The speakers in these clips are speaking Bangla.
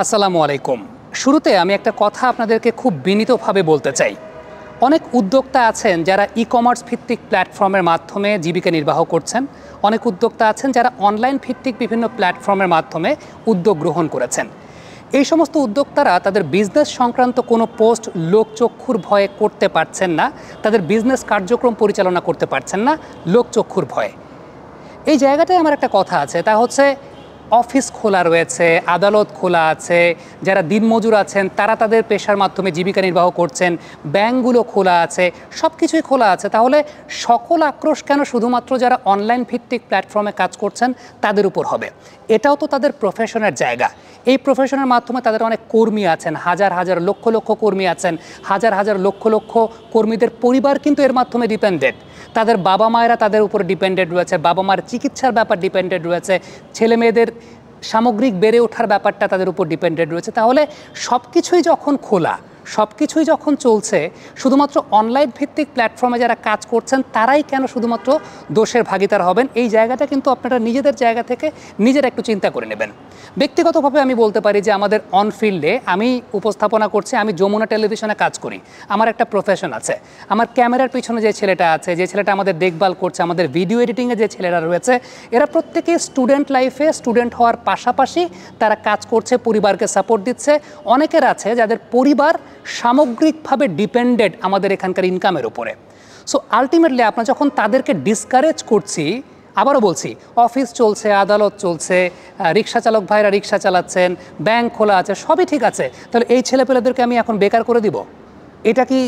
আসসালামু আলাইকুম। শুরুতে আমি একটা কথা আপনাদেরকে খুব বিনীতভাবে বলতে চাই। অনেক উদ্যোক্তা আছেন যারা ই-কমার্স ভিত্তিক প্ল্যাটফর্মের মাধ্যমে জীবিকা নির্বাহ করছেন। অনেক উদ্যোক্তা আছেন যারা অনলাইন ভিত্তিক বিভিন্ন প্ল্যাটফর্মের মাধ্যমে উদ্যোগ গ্রহণ করেছেন। এই সমস্ত উদ্যোক্তারা তাদের বিজনেস সংক্রান্ত কোনো পোস্ট লোকচক্ষুর ভয়ে করতে পারছেন না, তাদের বিজনেস কার্যক্রম পরিচালনা করতে পারছেন না লোকচক্ষুর ভয়ে। এই জায়গাটায় আমার একটা কথা আছে, তা হচ্ছে অফিস খোলা রয়েছে, আদালত খোলা আছে, যারা দিনমজুর আছেন তারা তাদের পেশার মাধ্যমে জীবিকা নির্বাহ করছেন, ব্যাংকগুলো খোলা আছে, সব কিছুই খোলা আছে। তাহলে সকল আক্রোশ কেন শুধুমাত্র যারা অনলাইন ভিত্তিক প্ল্যাটফর্মে কাজ করছেন তাদের উপর হবে? এটাও তো তাদের প্রফেশনের জায়গা। এই প্রফেশনের মাধ্যমে তাদের অনেক কর্মী আছেন, হাজার হাজার লক্ষ লক্ষ কর্মী আছেন, হাজার হাজার লক্ষ লক্ষ কর্মীদের পরিবার কিন্তু এর মাধ্যমে ডিপেন্ডেন্ট। তাদের বাবা মায়েরা তাদের উপর ডিপেন্ডেন্ট রয়েছে, বাবা মায়ের চিকিৎসার ব্যাপার ডিপেন্ডেন্ট রয়েছে, ছেলে মেয়েদের সামগ্রিক বেড়ে ওঠার ব্যাপারটা তাদের উপর ডিপেন্ডেন্ট রয়েছে। তাহলে সব কিছুই যখন খোলা, সব কিছুই যখন চলছে, শুধুমাত্র অনলাইন ভিত্তিক প্ল্যাটফর্মে যারা কাজ করছেন তারাই কেন শুধুমাত্র দোষের ভাগিদার হবেন? এই জায়গাটা কিন্তু আপনারা নিজেদের জায়গা থেকে নিজেরা একটু চিন্তা করে নেবেন। ব্যক্তিগতভাবে আমি বলতে পারি যে আমাদের অনফিল্ডে আমি উপস্থাপনা করছি, আমি যমুনা টেলিভিশনে কাজ করি, আমার একটা প্রফেশন আছে। আমার ক্যামেরার পিছনে যে ছেলেটা আছে, যে ছেলেটা আমাদের দেখভাল করছে, আমাদের ভিডিও এডিটিংয়ে যে ছেলেরা রয়েছে, এরা প্রত্যেকে স্টুডেন্ট লাইফে স্টুডেন্ট হওয়ার পাশাপাশি তারা কাজ করছে, পরিবারকে সাপোর্ট দিচ্ছে। অনেকের আছে যাদের পরিবার সামগ্রিকভাবে ডিপেন্ডেন্ট আমাদের এখানকার ইনকামের উপরে। সো আলটিমেটলি আমরা যখন তাদেরকে ডিসকারেজ করছি, আবারও বলছি, অফিস চলছে, আদালত চলছে, রিক্সা চালক ভাইরা রিক্সা চালাচ্ছেন, ব্যাংক খোলা আছে, সবই ঠিক আছে, তাহলে এই ছেলেপেলেদেরকে আমি এখন বেকার করে দিব? এটা কি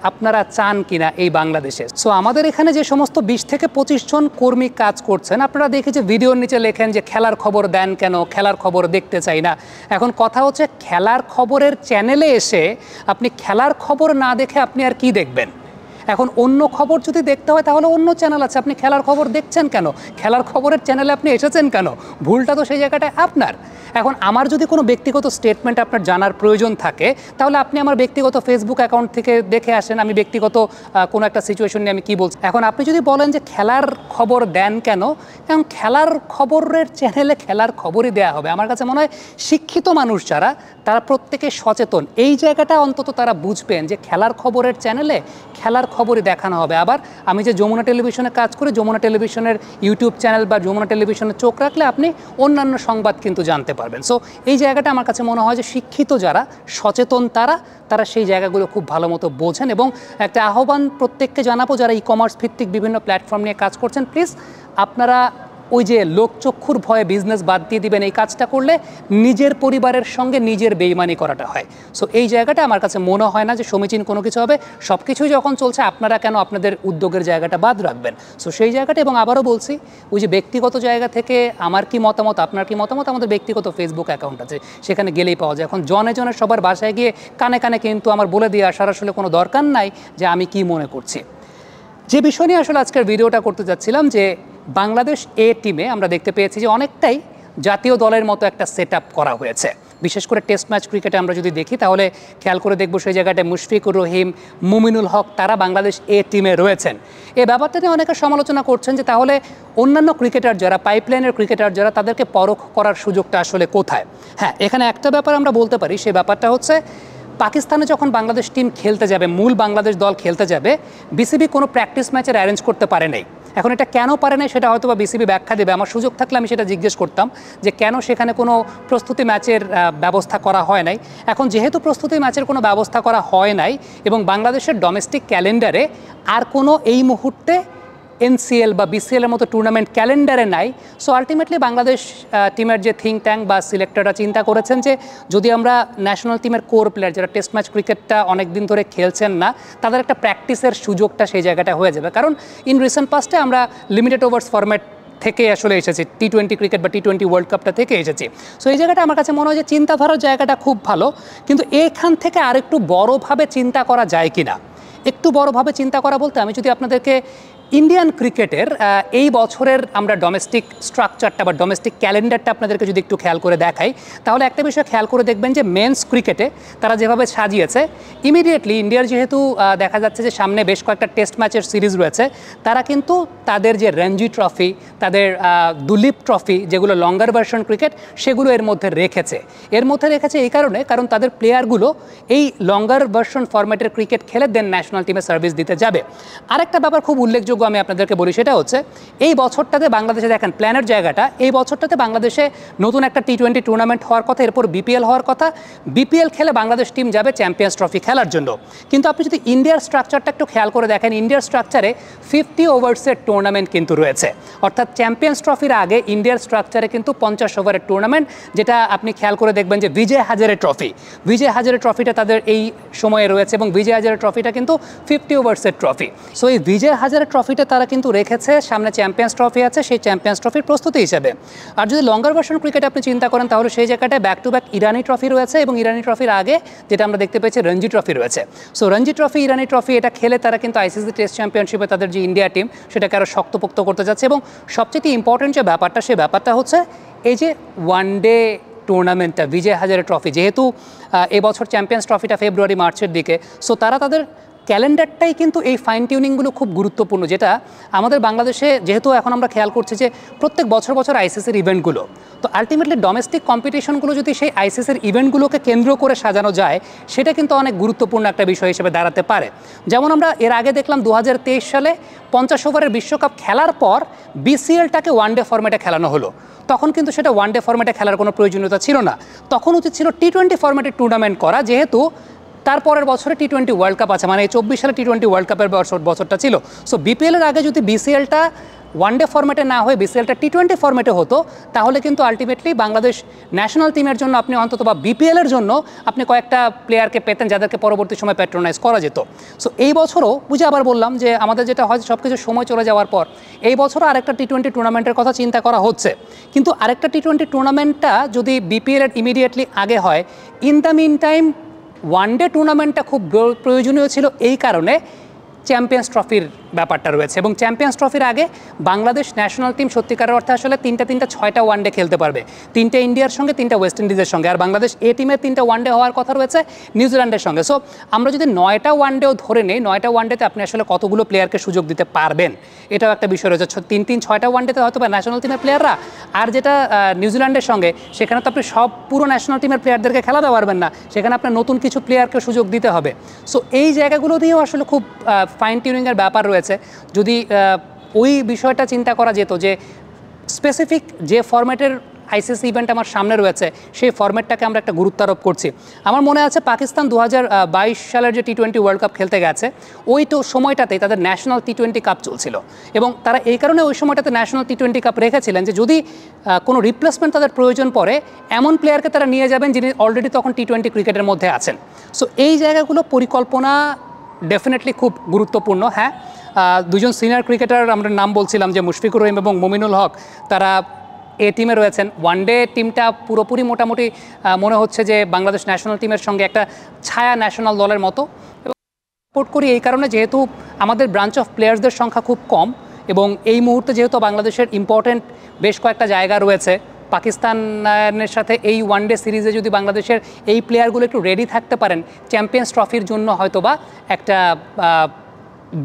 আপনারা চান কিনা এই বাংলাদেশে? সো আমাদের এখানে যে সমস্ত 20 থেকে 25 জন কর্মী কাজ করছেন, আপনারা দেখি যে ভিডিওর নিচে লেখেন যে খেলার খবর দেন কেন, খেলার খবর দেখতে চাই না। এখন কথা হচ্ছে, খেলার খবরের চ্যানেলে এসে আপনি খেলার খবর না দেখে আপনি আর কি দেখবেন? এখন অন্য খবর যদি দেখতে হয় তাহলে অন্য চ্যানেল আছে, আপনি খেলার খবর দেখছেন কেন? খেলার খবরের চ্যানেলে আপনি এসেছেন কেন? ভুলটা তো সেই জায়গাটায় আপনার। এখন আমার যদি কোনো ব্যক্তিগত স্টেটমেন্ট আপনার জানার প্রয়োজন থাকে, তাহলে আপনি আমার ব্যক্তিগত ফেসবুক অ্যাকাউন্ট থেকে দেখে আসেন আমি ব্যক্তিগত কোনো একটা সিচুয়েশন নিয়ে আমি কী বলছি। এখন আপনি যদি বলেন যে খেলার খবর দেন কেন, কারণ খেলার খবরের চ্যানেলে খেলার খবরই দেওয়া হবে। আমার কাছে মনে হয় শিক্ষিত মানুষ যারা, তারা প্রত্যেকে সচেতন, এই জায়গাটা অন্তত তারা বুঝবেন যে খেলার খবরের চ্যানেলে খেলার খবরই দেখানো হবে। আবার আমি যে যমুনা টেলিভিশনে কাজ করি, যমুনা টেলিভিশনের ইউটিউব চ্যানেল বা যমুনা টেলিভিশনে চোখ রাখলে আপনি অন্যান্য সংবাদ কিন্তু জানতে পারবেন। সো এই জায়গাটা আমার কাছে মনে হয় যে শিক্ষিত যারা, সচেতন তারা সেই জায়গাগুলো খুব ভালো মতো বোঝেন। এবং একটা আহ্বান প্রত্যেককে জানাবো, যারা ই-কমার্স ভিত্তিক বিভিন্ন প্ল্যাটফর্ম নিয়ে কাজ করছেন, প্লিজ আপনারা ওই যে লোকচক্ষুর ভয়ে বিজনেস বাদ দিয়ে দিবেন। এই কাজটা করলে নিজের পরিবারের সঙ্গে নিজের বেইমানি করাটা হয়। সো এই জায়গাটা আমার কাছে মনে হয় না যে সমীচীন কোনো কিছু হবে। সব কিছুই যখন চলছে, আপনারা কেন আপনাদের উদ্যোগের জায়গাটা বাদ রাখবেন? সো সেই জায়গাটা, এবং আবারও বলছি, ওই যে ব্যক্তিগত জায়গা থেকে আমার কি মতামত, আপনার কি মতামত, আমাদের ব্যক্তিগত ফেসবুক অ্যাকাউন্ট আছে, সেখানে গেলেই পাওয়া যায়। এখন জনে জনে সবার বাসায় গিয়ে কানে কানে কিন্তু আমার বলে দিয়ে আসার আসলে কোনো দরকার নাই যে আমি কি মনে করছি। যে বিষয় নিয়ে আসলে আজকের ভিডিওটা করতে যাচ্ছিলাম, যে বাংলাদেশ এ টিমে আমরা দেখতে পেয়েছি যে অনেকটাই জাতীয় দলের মতো একটা সেট আপ করা হয়েছে। বিশেষ করে টেস্ট ম্যাচ ক্রিকেটে আমরা যদি দেখি, তাহলে খেয়াল করে দেখব সেই জায়গাটায় মুশফিকুর রহিম, মুমিনুল হক, তারা বাংলাদেশ এ টিমে রয়েছেন। এই ব্যাপারটা নিয়ে অনেকে সমালোচনা করছেন যে তাহলে অন্যান্য ক্রিকেটার যারা, পাইপলাইনের ক্রিকেটার যারা, তাদেরকে পরখ করার সুযোগটা আসলে কোথায়? হ্যাঁ, এখানে একটা ব্যাপার আমরা বলতে পারি, সেই ব্যাপারটা হচ্ছে পাকিস্তানে যখন বাংলাদেশ টিম খেলতে যাবে, মূল বাংলাদেশ দল খেলতে যাবে, বিসিবি কোনো প্র্যাকটিস ম্যাচের অ্যারেঞ্জ করতে পারে নাই। এখন এটা কেন পারে নাই সেটা হয়তো বা বিসিবি ব্যাখ্যা দেবে। আমার সুযোগ থাকলে আমি সেটা জিজ্ঞেস করতাম যে কেন সেখানে কোনো প্রস্তুতি ম্যাচের ব্যবস্থা করা হয় নাই। এখন যেহেতু প্রস্তুতি ম্যাচের কোনো ব্যবস্থা করা হয় নাই এবং বাংলাদেশের ডোমেস্টিক ক্যালেন্ডারে আর কোনো এই মুহূর্তে এনসিএল বা বিসিএলের মতো টুর্নামেন্ট ক্যালেন্ডারে নাই, সো আলটিমেটলি বাংলাদেশ টিমের যে থিঙ্ক ট্যাঙ্ক বা সিলেক্টররা চিন্তা করেছেন যে যদি আমরা ন্যাশনাল টিমের কোর প্লেয়ার যারা টেস্ট ম্যাচ ক্রিকেটটা অনেক দিন ধরে খেলছেন না, তাদের একটা প্র্যাকটিসের সুযোগটা সেই জায়গাটা হয়ে যাবে। কারণ ইন রিসেন্ট পাস্টে আমরা লিমিটেড ওভার্স ফরম্যাট থেকে আসলে এসেছি, টি-20 ক্রিকেট বা টি-20 ওয়ার্ল্ড কাপটা থেকে এসেছি। সো এই জায়গাটা আমার কাছে মনে হয় যে চিন্তাধারার জায়গাটা খুব ভালো, কিন্তু এখান থেকে আরেকটু বড়োভাবে চিন্তা করা যায় কি না? একটু বড়োভাবে চিন্তা করা বলতে আমি যদি আপনাদেরকে ইন্ডিয়ান ক্রিকেটের এই বছরের আমরা ডোমেস্টিক স্ট্রাকচারটা বা ডোমেস্টিক ক্যালেন্ডারটা আপনাদেরকে যদি একটু খেয়াল করে দেখাই, তাহলে একটা বিষয় খেয়াল করে দেখবেন যে মেন্স ক্রিকেটে তারা যেভাবে সাজিয়েছে, ইমিডিয়েটলি ইন্ডিয়ার যেহেতু দেখা যাচ্ছে যে সামনে বেশ কয়েকটা টেস্ট ম্যাচের সিরিজ রয়েছে, তারা কিন্তু তাদের যে রঞ্জি ট্রফি, তাদের দুলীপ ট্রফি, যেগুলো লঙ্গার ভার্সন ক্রিকেট, সেগুলো এর মধ্যে রেখেছে। এই কারণে, কারণ তাদের প্লেয়ারগুলো এই লঙ্গার ভার্সন ফরম্যাটের ক্রিকেট খেলে দেন ন্যাশনাল টিমে সার্ভিস দিতে যাবে। আরেকটা ব্যাপার খুব উল্লেখযোগ্য আমি আপনাদেরকে বলি, সেটা হচ্ছে এই বছরটাতে বাংলাদেশে দেখেন প্ল্যানের জায়গাটা, এই বছরটাতে বাংলাদেশে নতুন একটা টি-20 টুর্নামেন্ট হওয়ার কথা, এরপর বিপিএল হওয়ার কথা। বিপিএল খেলে বাংলাদেশ টিম যাবে চ্যাম্পিয়ন্স ট্রফি খেলার জন্য। কিন্তু আপনি যদি ইন্ডিয়ার স্ট্রাকচারটা একটু খেয়াল করে দেখেন, ইন্ডিয়ার স্ট্রাকচারে 50 ওভার্সের টুর্নামেন্ট কিন্তু রয়েছে। অর্থাৎ চ্যাম্পিয়ন্স ট্রফির আগে ইন্ডিয়ার স্ট্রাকচারে কিন্তু 50 ওভারের টুর্নামেন্ট, যেটা আপনি খেয়াল করে দেখবেন যে বিজয় হাজারে ট্রফিটা তাদের এই সময়ে রয়েছে, এবং বিজয় হাজারে ট্রফিটা কিন্তু 50 ওভার্সের ট্রফি। সো এই বিজয় হাজারে ট্রফিটা তারা কিন্তু রেখেছে, সামনে চ্যাম্পিয়ন্স ট্রফি আছে, সেই চ্যাম্পিয়ন্স ট্রফির প্রস্তুতি হিসেবে। আর যদি লঙ্গার ভার্সন ক্রিকেট আপনি চিন্তা করেন, তাহলে সেই জায়গাটায় back to back Irani trophy রয়েছে, এবং ইরানি ট্রফির আগে যেটা আমরা দেখতে পেয়েছি রঞ্জি ট্রফি রয়েছে। সো রঞ্জি ট্রফি, ইরানি ট্রফি, এটা খেলে তারা কিন্তু আইসিসি টেস্ট চ্যাম্পিয়নশিপে তাদের যে ইন্ডিয়া টিম, সেটাকে আরও শক্তপোক্ত করতে যাচ্ছে। এবং সবচেয়ে ইম্পর্টেন্ট যে ব্যাপারটা, সেই ব্যাপারটা হচ্ছে এই যে ওয়ানডে টুর্নামেন্টটা, বিজয় হাজারে ট্রফি, যেহেতু এবছর চ্যাম্পিয়ন্স ট্রফিটা ফেব্রুয়ারি মার্চের দিকে, সো তারা তাদের ক্যালেন্ডারটাই কিন্তু এই ফাইন টিউনিংগুলো খুব গুরুত্বপূর্ণ, যেটা আমাদের বাংলাদেশে যেহেতু এখন আমরা খেয়াল করছি যে প্রত্যেক বছর আইসিসির ইভেন্টগুলো, তো আলটিমেটলি ডোমেস্টিক কম্পিটিশনগুলো যদি সেই আইসিসির ইভেন্টগুলোকে কেন্দ্র করে সাজানো যায়, সেটা কিন্তু অনেক গুরুত্বপূর্ণ একটা বিষয় হিসেবে দাঁড়াতে পারে। যেমন আমরা এর আগে দেখলাম 2023 সালে 50 ওভারের বিশ্বকাপ খেলার পর বিসিএলটাকে ওয়ানডে ফরম্যাটে খেলানো হলো। তখন কিন্তু সেটা ওয়ানডে ফরম্যাটে খেলার কোনো প্রয়োজনীয়তা ছিল না, তখন উচিত ছিল টি-20 ফরম্যাটে টুর্নামেন্ট করা, যেহেতু তারপরের বছরে টি-20 ওয়ার্ল্ড কাপ আছে, মানে এই 24 সালে টি-20 ওয়ার্ল্ড কাপের বছরটা ছিল। সো বিপিএলের আগে যদি বিসিএলটা ওয়ানডে ফরম্যাটে না হয়ে বিসিএলটা টি-20 ফরম্যাটে হতো, তাহলে কিন্তু আলটিমেটলি বাংলাদেশ ন্যাশনাল টিমের জন্য আপনি অন্তত বা বিপিএলের জন্য আপনি কয়েকটা প্লেয়ারকে পেতেন, যাদেরকে পরবর্তী সময় প্যাট্রোনাইজ করা যেত। সো এই বছরও বুঝে আবার বললাম যে আমাদের যেটা হয়, সব কিছু সময় চলে যাওয়ার পর এই বছরও আরেকটা টি-20 টুর্নামেন্টের কথা চিন্তা করা হচ্ছে। কিন্তু আরেকটা টি-20 টুর্নামেন্টটা যদি বিপিএলের ইমিডিয়েটলি আগে হয়, in the meantime one day টুর্নামেন্টটা খুব প্রয়োজনীয় ছিল, এই কারণে চ্যাম্পিয়ন্স ট্রফির ব্যাপারটা রয়েছে। এবং চ্যাম্পিয়ন্স ট্রফির আগে বাংলাদেশ ন্যাশনাল টিম সত্যিকারের অর্থে আসলে তিনটা 6টা ওয়ানডে খেলতে পারবে, 3টে ইন্ডিয়ার সঙ্গে, 3টে ওয়েস্ট ইন্ডিজের সঙ্গে। আর বাংলাদেশ এ টিমের 3টে ওয়ানডে হওয়ার কথা রয়েছে নিউজিল্যান্ডের সঙ্গে। সো আমরা যদি 9টা ওয়ানডেও ধরে নেই, 9টা ওয়ানডেতে আপনি আসলে কতগুলো প্লেয়ারকে সুযোগ দিতে পারবেন, এটাও একটা বিষয় রয়েছে। 6টা ওয়ানডেতে হয়তো বা ন্যাশনাল টিমের প্লেয়াররা, আর যেটা নিউজিল্যান্ডের সঙ্গে, সেখানে তো আপনি পুরো ন্যাশনাল টিমের প্লেয়ারদেরকে খেলাতে পারবেন না, সেখানে আপনার নতুন কিছু প্লেয়ারকে সুযোগ দিতে হবে। সো এই জায়গাগুলো দিয়েও আসলে খুব ফাইন টিউনিংয়ের ব্যাপার রয়েছে। যদি ওই বিষয়টা চিন্তা করা যেত যে স্পেসিফিক যে ফরম্যাটের আইসিসি ইভেন্ট আমার সামনে রয়েছে, সেই ফরম্যাটটাকে আমরা একটা গুরুত্ব আরোপ করছি। আমার মনে আছে পাকিস্তান 2022 সালের যে টি-20 ওয়ার্ল্ড কাপ খেলতে গেছে, ওই তো সময়টাতেই তাদের ন্যাশনাল টি-20 কাপ চলছিল, এবং তারা এই কারণে ওই সময়টাতে ন্যাশনাল টি-20 কাপ রেখেছিলেন যে যদি কোনো রিপ্লেসমেন্ট তাদের প্রয়োজন পড়ে, এমন প্লেয়ারকে তারা নিয়ে যাবেন যিনি অলরেডি তখন টি-20 ক্রিকেটের মধ্যে আছেন। সো এই জায়গাগুলো পরিকল্পনা ডেফিনেটলি খুব গুরুত্বপূর্ণ। হ্যাঁ, দুজন সিনিয়র ক্রিকেটার আমরা নাম বলছিলাম যে মুশফিকুর রহিম এবং মুমিনুল হক, তারা এ টিমে রয়েছেন। ওয়ানডে টিমটা পুরোপুরি মোটামুটি মনে হচ্ছে যে বাংলাদেশ ন্যাশনাল টিমের সঙ্গে একটা ছায়া ন্যাশনাল দলের মতো। সাপোর্ট করি এই কারণে, যেহেতু আমাদের ব্রাঞ্চ অফ প্লেয়ার্সদের সংখ্যা খুব কম, এবং এই মুহূর্তে যেহেতু বাংলাদেশের ইম্পর্টেন্ট বেশ কয়েকটা জায়গা রয়েছে, পাকিস্তানের সাথে এই ওয়ানডে সিরিজে যদি বাংলাদেশের এই প্লেয়ারগুলো একটু রেডি থাকতে পারেন, চ্যাম্পিয়ন্স ট্রফির জন্য হয়তোবা একটা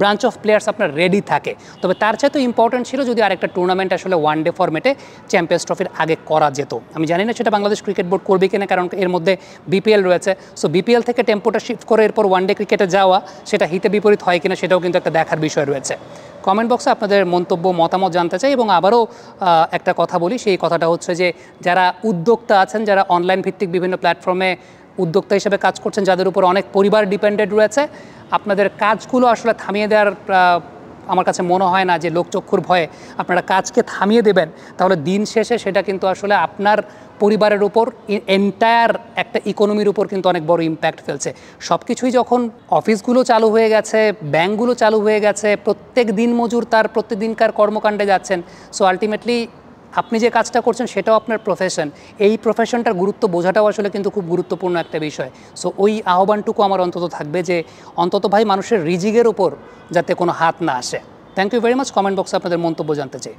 ব্রাঞ্চ অফ প্লেয়ার্স আপনার রেডি থাকে। তবে তার চাইতে ইম্পর্টেন্ট ছিল যদি আরেকটা টুর্নামেন্ট আসলে ওয়ানডে ফরম্যাটে চ্যাম্পিয়ন্স ট্রফির আগে করা যেত। আমি জানি না সেটা বাংলাদেশ ক্রিকেট বোর্ড করবে কিনা, কারণ এর মধ্যে বিপিএল রয়েছে। সো বিপিএল থেকে টেম্পোটা শিফট করে এরপর ওয়ানডে ক্রিকেটে যাওয়া, সেটা হিতে বিপরীত হয় কিনা, সেটাও কিন্তু একটা দেখার বিষয় রয়েছে। কমেন্ট বক্সে আপনাদের মন্তব্য, মতামত জানতে চাই। এবং আবারও একটা কথা বলি, সেই কথাটা হচ্ছে যে যারা উদ্যোক্তা আছেন, যারা অনলাইন ভিত্তিক বিভিন্ন প্ল্যাটফর্মে উদ্যোক্তা হিসেবে কাজ করছেন, যাদের উপর অনেক পরিবার ডিপেন্ডেন্ট রয়েছে, আপনাদের কাজগুলো আসলে থামিয়ে দেওয়ার আমার কাছে মনে হয় না যে লোকচক্ষুর ভয়ে আপনারা কাজকে থামিয়ে দেবেন, তাহলে দিন শেষে সেটা কিন্তু আসলে আপনার পরিবারের উপর, এন্টায়ার একটা ইকোনমির উপর কিন্তু অনেক বড় ইম্প্যাক্ট ফেলছে। সব কিছুই যখন অফিসগুলো চালু হয়ে গেছে, ব্যাঙ্কগুলো চালু হয়ে গেছে, প্রত্যেক দিন মজুর তার প্রত্যেকদিনকার কর্মকাণ্ডে যাচ্ছেন, সো আলটিমেটলি আপনি যে কাজটা করছেন সেটাও আপনার প্রফেশন, এই প্রফেশনটার গুরুত্ব বোঝাটাও আসলে কিন্তু খুব গুরুত্বপূর্ণ একটা বিষয়। সো ওই আহ্বানটুকু আমার অন্তত থাকবে যে অন্তত ভাই মানুষের রিজিকের উপর যাতে কোনো হাত না আসে। Thank you very much. Comment বক্সে আপনাদের মন্তব্য জানতে চাই।